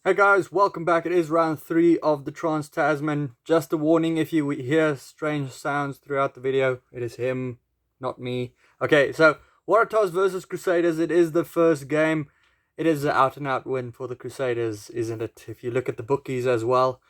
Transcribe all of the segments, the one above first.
Hey guys, welcome back. It is round 3 of the Trans Tasman. Just a warning, if you hear strange sounds throughout the video, it is him, not me. Okay, so Waratahs versus Crusaders. It is the first game. It is an out and out win for the Crusaders, isn't it? If you look at the bookies as well.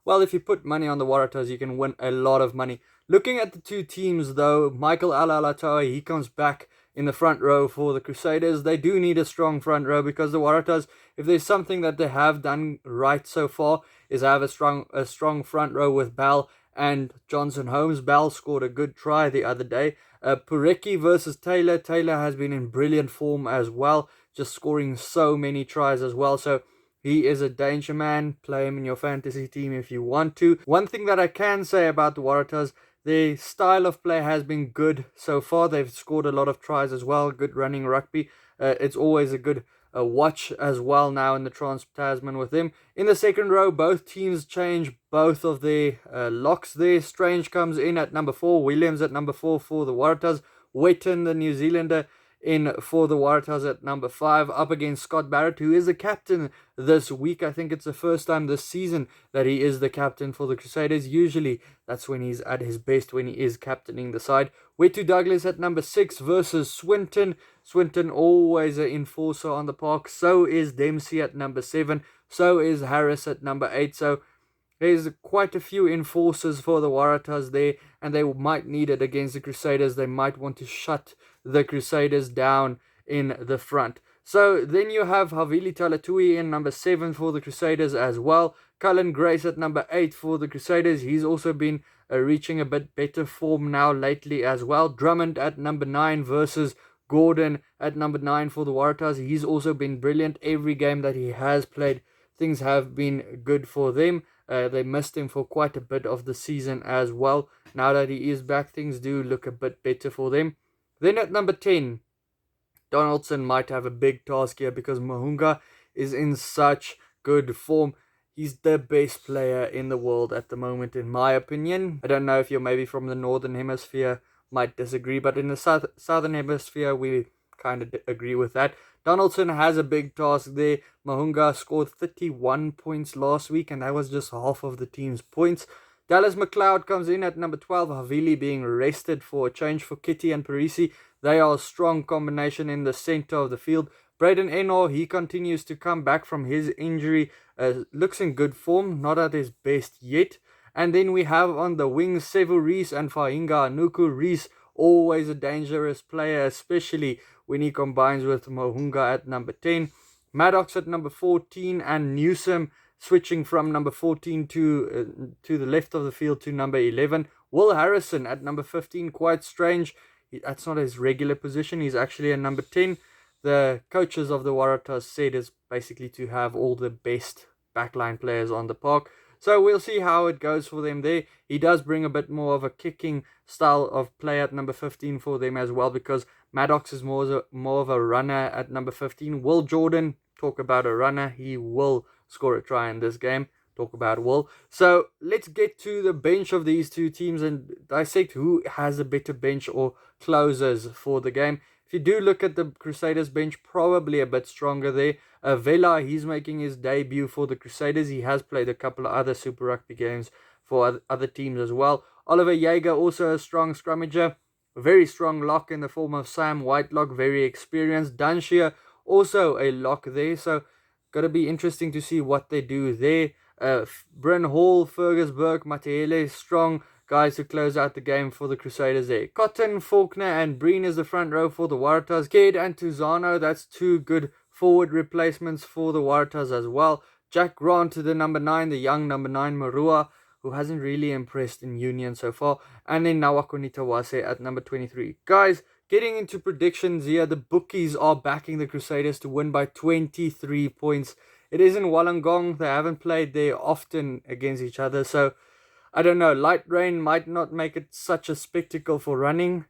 Well, if you put money on the Waratahs, you can win a lot of money. Looking at the two teams though, Michael Alalatoa, he comes back in the front row for the Crusaders. They do need a strong front row because the Waratahs, if there's something that they have done right so far, is have a strong front row with Bell and Johnson Holmes. Bell scored a good try the other day. Purecki versus Taylor. Taylor has been in brilliant form as well, just scoring so many tries as well. So he is a danger man. Play him in your fantasy team if you want to. One thing that I can say about the Waratahs, their style of play has been good so far. They've scored a lot of tries as well. Good running rugby. It's always a good watch as well now in the Trans Tasman with them. In the second row, both teams change both of their locks there. Strange comes in at number 4. Williams at number 4 for the Waratahs. Wetton, the New Zealander, in for the Waratahs at number 5, up against Scott Barrett, who is the captain this week. I think it's the first time this season that he is the captain for the Crusaders. Usually that's when he's at his best, when he is captaining the side. Wetu Douglas at number 6 versus Swinton. Swinton always an enforcer on the park. So is Dempsey at number 7. So is Harris at number 8. So there's quite a few enforcers for the Waratahs there, and they might need it against the Crusaders. They might want to shut the Crusaders down in the front. So then you have Havili Talatui in number 7 for the Crusaders as well. Cullen Grace at number 8 for the Crusaders. He's also been reaching a bit better form now lately as well. Drummond at number 9 versus Gordon at number 9 for the Waratahs. He's also been brilliant. Every game that he has played, things have been good for them. They missed him for quite a bit of the season as well. Now that he is back, things do look a bit better for them. Then at number 10, Donaldson might have a big task here because Mahunga is in such good form. He's the best player in the world at the moment, in my opinion. I don't know if you're maybe from the Northern Hemisphere, might disagree, but in the Southern Hemisphere, we kind of agree with that. Donaldson has a big task there. Mahunga scored 31 points last week, and that was just half of the team's points. Dallas McLeod comes in at number 12. Havili being rested for a change for Kitty and Parisi. They are a strong combination in the center of the field. Braden Enor, he continues to come back from his injury. Looks in good form, not at his best yet. And then we have on the wings Sevu Reese and Fahinga Anuku. Reese, always a dangerous player, especially when he combines with Mahunga at number 10. Maddox at number 14 and Newsom switching from number 14 to the left of the field to number 11. Will Harrison at number 15, quite strange. That's not his regular position. He's actually a number 10. The coaches of the Waratahs said it's basically to have all the best backline players on the park. So we'll see how it goes for them there. He does bring a bit more of a kicking style of play at number 15 for them as well, because Maddox is more of a runner at number 15. Will Jordan, talk about a runner. He will score a try in this game. Talk about Will. So let's get to the bench of these two teams and dissect who has a better bench or closers for the game. If you do look at the Crusaders bench, probably a bit stronger there. Vela, he's making his debut for the Crusaders. He has played a couple of other Super Rugby games for other teams as well. Oliver Jaeger, also a strong scrummager. A very strong lock in the form of Sam Whitelock, very experienced. Dunshire, also a lock there. So, got to be interesting to see what they do there. Bryn Hall, Fergus Burke, Matehele, strong guys to close out the game for the Crusaders there. Cotton, Faulkner and Breen is the front row for the Waratahs. Kidd and Tuzano, that's two good forward replacements for the Waratahs as well. Jack Grant to the number 9, the young number 9 Marua, who hasn't really impressed in Union so far. And then Nawako Nitawase at number 23. Guys, getting into predictions here, the bookies are backing the Crusaders to win by 23 points. It is in Wollongong. They haven't played there often against each other, so I don't know. Light rain might not make it such a spectacle for running,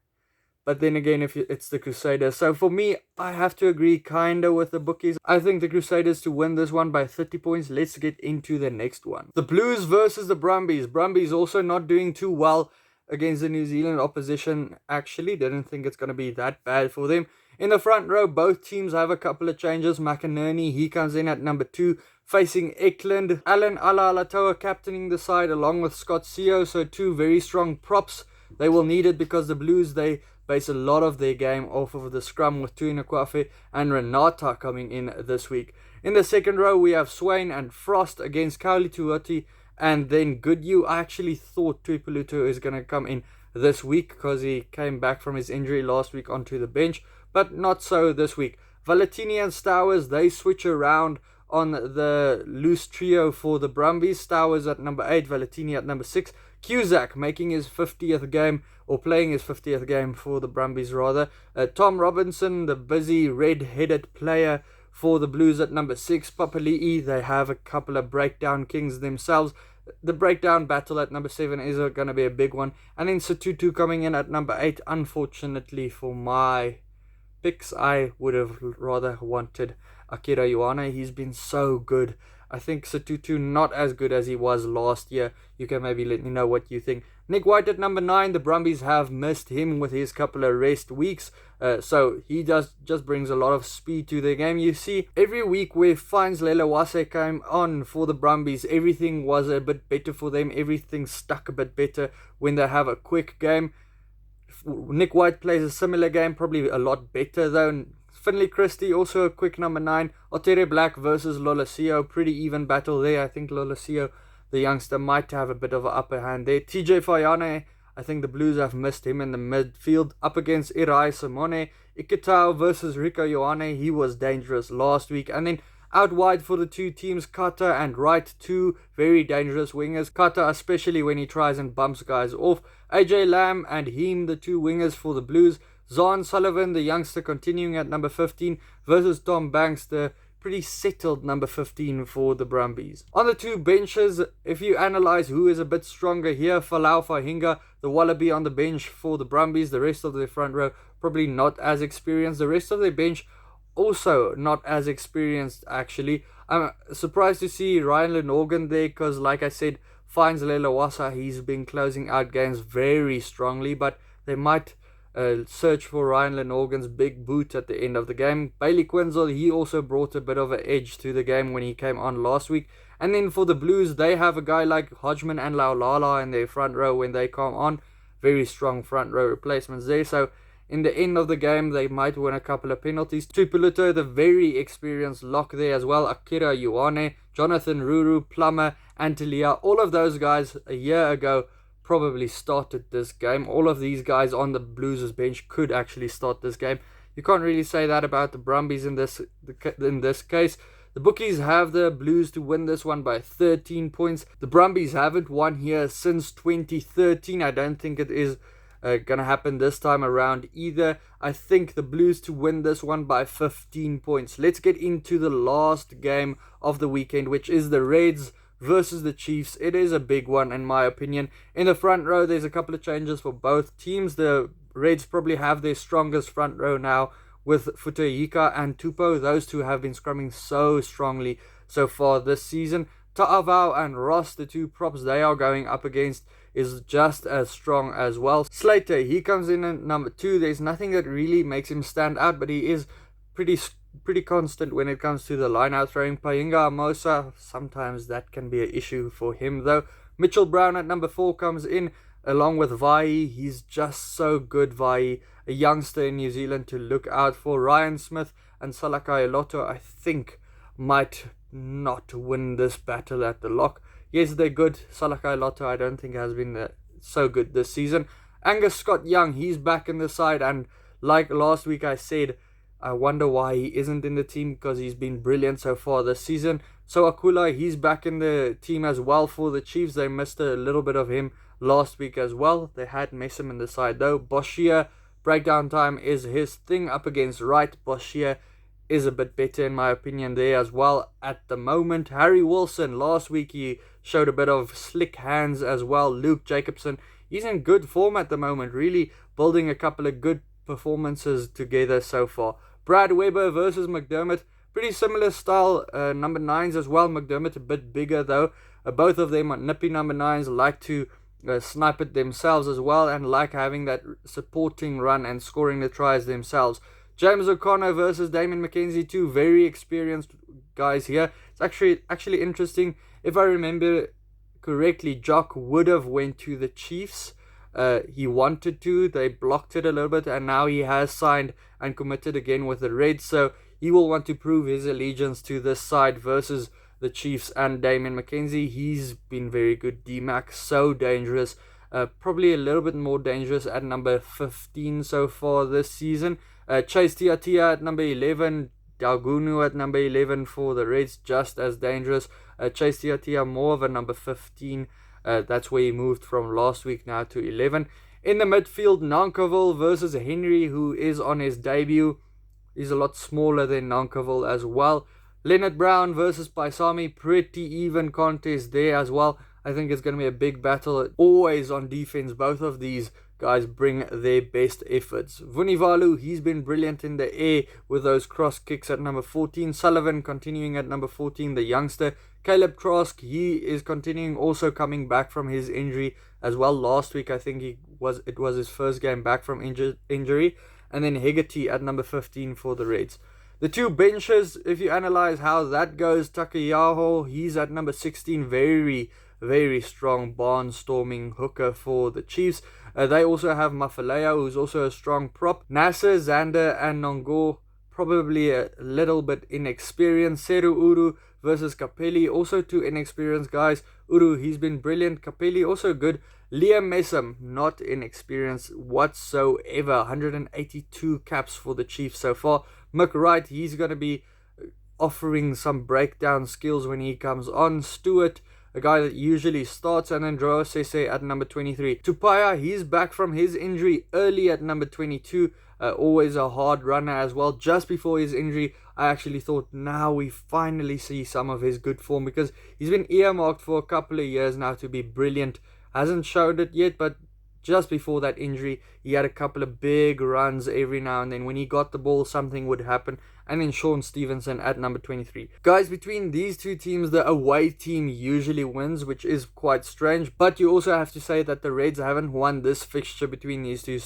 but then again, if it's the Crusaders. So for me, I have to agree kind of with the bookies. I think the Crusaders to win this one by 30 points. Let's get into the next one. The Blues versus the Brumbies. Brumbies also not doing too well against the New Zealand opposition. Actually, didn't think it's going to be that bad for them. In the front row, both teams have a couple of changes. McInerney, he comes in at number 2. facing Eklund. Alan Alaalatoa captaining the side along with Scott Seo. So two very strong props. They will need it because the Blues, they base a lot of their game off of the scrum with Tuina Kwafe and Renata coming in this week. In the second row, we have Swain and Frost against Kauli Tuoti and then Goodhue. I actually thought Tuipulotu is going to come in this week because he came back from his injury last week onto the bench, but not so this week. Valentini and Stowers, they switch around on the loose trio for the Brumbies. Stowers at number 8, Valentini at number 6. Cusack making his 50th game, or playing his 50th game for the Brumbies rather. Tom Robinson, the busy red-headed player for the Blues at number 6. Papali'i, they have a couple of breakdown kings themselves. The breakdown battle at number 7 is going to be a big one. And then Satutu coming in at number 8. Unfortunately for my picks, I would have rather wanted Akira Ioane. He's been so good. I think Satutu not as good as he was last year. You can maybe let me know what you think. Nick White at number 9. The Brumbies have missed him with his couple of rest weeks. So he just brings a lot of speed to the game. You see, every week where Fines Lelawase came on for the Brumbies, everything was a bit better for them. Everything stuck a bit better when they have a quick game. Nick White plays a similar game, probably a lot better though. Finley Christie, also a quick number 9. Otere Black versus Lolosio. Pretty even battle there. I think Lolosio, the youngster, might have a bit of an upper hand there. TJ Fayane, I think the Blues have missed him in the midfield. Up against Irai Simone. Ikitau versus Rico Ioane. He was dangerous last week. And then out wide for the two teams, Kata and Wright, two very dangerous wingers. Kata especially when he tries and bumps guys off. AJ Lamb and Heem, the two wingers for the Blues. Zahn Sullivan, the youngster, continuing at number 15 versus Tom Banks, the pretty settled number 15 for the Brumbies. On the two benches, if you analyze who is a bit stronger here, Falau Fahinga, the Wallaby on the bench for the Brumbies. The rest of the front row probably not as experienced. The rest of the bench also not as experienced actually. I'm surprised to see Ryan Lenorgan there because, like I said, Fines Lelawasa, he's been closing out games very strongly, but they might search for Ryan Lenorgan's big boot at the end of the game. Bailey Quinzel, he also brought a bit of an edge to the game when he came on last week. And then for the Blues, they have a guy like Hodgman and Laulala in their front row when they come on. Very strong front row replacements there. So in the end of the game, they might win a couple of penalties. Tuipulotu, the very experienced lock there as well. Akira Ioane, Jonathan Ruru, Plummer, Antilia. All of those guys a year ago probably started this game. All of these guys on the Blues' bench could actually start this game. You can't really say that about the Brumbies in this case. The bookies have the Blues to win this one by 13 points. The Brumbies haven't won here since 2013. I don't think it is going to happen this time around either. I think the Blues to win this one by 15 points. Let's get into the last game of the weekend, which is the Reds versus the Chiefs. It is a big one in my opinion. In the front row, there's a couple of changes for both teams. The Reds probably have their strongest front row now with Futehika and Tupou. Those two have been scrumming so strongly so far this season. Ta'avao and Ross, the two props they are going up against, is just as strong as well. Slater, he comes in at number 2. There's nothing that really makes him stand out, but he is pretty constant when it comes to the line out throwing. Painga Amosa, sometimes that can be an issue for him though. Mitchell Brown at number 4 comes in along with Vai. He's just so good, Vai, a youngster in New Zealand to look out for. Ryan Smith and Salakai Loto, I think, might not win this battle at the lock. Yes, they're good. Salakai Loto, I don't think has been so good this season. Angus Scott Young, he's back in the side, and like last week I said, I wonder why he isn't in the team because he's been brilliant so far this season. So Akula, he's back in the team as well for the Chiefs. They missed a little bit of him last week as well. They had Messam in the side though. Boschia, breakdown time is his thing up against Wright. Boschia is a bit better in my opinion there as well at the moment. Harry Wilson, last week he showed a bit of slick hands as well. Luke Jacobson, he's in good form at the moment, really building a couple of good performances together so far. Brad Weber versus McDermott, pretty similar style, number 9s as well. McDermott a bit bigger though. Both of them are nippy number 9s, like to snipe it themselves as well, and like having that supporting run and scoring the tries themselves. James O'Connor versus Damon McKenzie, two very experienced guys here. It's actually interesting. If I remember correctly, Jock would have went to the Chiefs. He wanted to, they blocked it a little bit, and now he has signed and committed again with the Reds, so he will want to prove his allegiance to this side versus the Chiefs and Damien McKenzie. He's been very good. D-Mac, so dangerous. Probably a little bit more dangerous at number 15 so far this season. Chase Tiatia at number 11. Dalgunu at number 11 for the Reds, just as dangerous. Chase Tiatia more of a number 15. That's where he moved from last week now to 11. In the midfield, Nankivell versus Henry, who is on his debut. He's a lot smaller than Nankivell as well. Leonard Brown versus Paisami, pretty even contest there as well. I think it's going to be a big battle. Always on defense, both of these guys bring their best efforts. Vunivalu, he's been brilliant in the air with those cross kicks at number 14. Sullivan continuing at number 14, the youngster. Caleb Trask, he is continuing, also coming back from his injury as well. Last week, I think it was his first game back from injury. And then Hegarty at number 15 for the Reds. The two benches, if you analyze how that goes, Takayaho, he's at number 16, very strong barnstorming hooker for the Chiefs. They also have Mafalea, who's also a strong prop. Nasser, Zander, and Nongo, probably a little bit inexperienced. Seru Uru versus Capelli, also two inexperienced guys. Uru, he's been brilliant. Capelli, also good. Liam Messam, not inexperienced whatsoever. 182 caps for the Chiefs so far. Mick Wright, he's going to be offering some breakdown skills when he comes on. Stewart, a guy that usually starts, and then Droa Sese at number 23. Tupaya, he's back from his injury early at number 22. Always a hard runner as well. Just before his injury, I actually thought now we finally see some of his good form, because he's been earmarked for a couple of years now to be brilliant. Hasn't showed it yet, but just before that injury, he had a couple of big runs every now and then. When he got the ball, something would happen. And then Sean Stevenson at number 23. Guys, between these two teams, the away team usually wins, which is quite strange. But you also have to say that the Reds haven't won this fixture between these two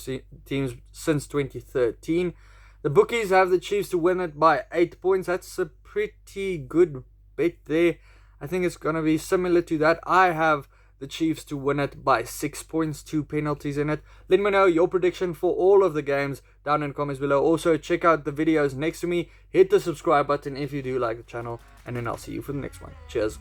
teams since 2013. The bookies have the Chiefs to win it by 8 points. That's a pretty good bet there. I think it's going to be similar to that. I have the Chiefs to win it by 6 points, 2 penalties in it. Let me know your prediction for all of the games down in the comments below. Also, check out the videos next to me. Hit the subscribe button if you do like the channel. And then I'll see you for the next one. Cheers.